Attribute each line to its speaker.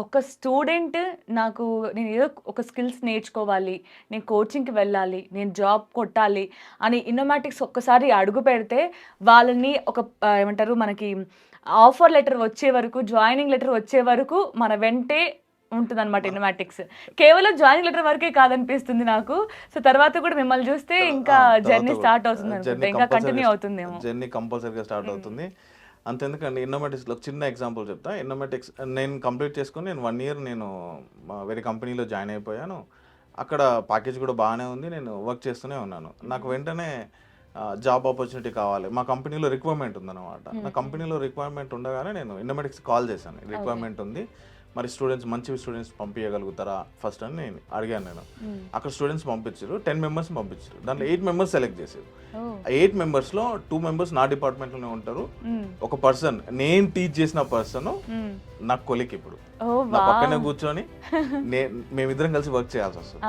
Speaker 1: ఒక స్టూడెంట్ నాకు నేను ఏదో ఒక స్కిల్స్ నేర్చుకోవాలి, నేను కోచింగ్‌కి వెళ్ళాలి, నేను జాబ్ కొట్టాలి అని ఇన్నోమాటిక్స్ ఒక్కసారి అడుగు పెడితే వాళ్ళని ఒక ఏమంటారు మనకి ఆఫర్ లెటర్ వచ్చే వరకు, జాయినింగ్ లెటర్ వచ్చే వరకు మన వెంటే ఉంటదనమాట ఇన్నోమాటిక్స్. కేవలం జాయినింగ్ లెటర్ వరకే కాదనిపిస్తుంది నాకు. సో తర్వాత కూడా మిమ్మల్ని చూస్తే ఇంకా
Speaker 2: తర్వాత
Speaker 1: జర్నీ
Speaker 2: కూడా
Speaker 1: స్టార్ట్ అవుతుందనుకుంటా.
Speaker 2: జర్నీ
Speaker 1: ఇంకా కంటిన్యూ అవుతుందేమో.
Speaker 2: కంపల్సరీగా స్టార్ట్ అవుతుంది. అంతెందుకండి, ఇన్నోమాటిక్స్‌లో ఒక చిన్న ఎగ్జాంపుల్ చెప్తా. ఇన్నోమాటిక్స్ నేను కంప్లీట్ చేసుకొని నేను 1 ఇయర్ నేను వేరే కంపెనీలో జాయిన్ అయిపోయాను. అక్కడ ప్యాకేజ్ కూడా బాగానే ఉంది. నేను వర్క్ చేస్తూనే ఉన్నాను. నాకు వెంటనే జాబ్ ఆపర్చునిటీ కావాలి. మా కంపెనీలో రిక్వైర్మెంట్ ఉందన్నమాట. నా కంపెనీలో రిక్వైర్మెంట్ ఉండగానే నేను ఇన్నోమాటిక్స్‌కి కాల్ చేశాను. రిక్వైర్మెంట్ ఉంది. మరి మంచి స్టూడెంట్స్ పంపించగలుగుతారా ఫస్ట్ అని నేను అడిగాను నేను. అక్కడ స్టూడెంట్స్ పంపించారు. 10 మెంబర్స్ పంపించారు. దాంట్లో 8 మెంబర్స్ సెలెక్ట్ చేశారు. 8 మెంబర్స్లో 2 మెంబర్స్ నా డిపార్ట్మెంట్లోనే ఉంటారు. ఒక పర్సన్ నేను టీచ్ చేసిన పర్సన్ నాకు కొలిక్ ఇప్పుడు నా పక్కనే కూర్చొని మేమిద్దరం కలిసి వర్క్ చేయాల్సి వస్తుంది.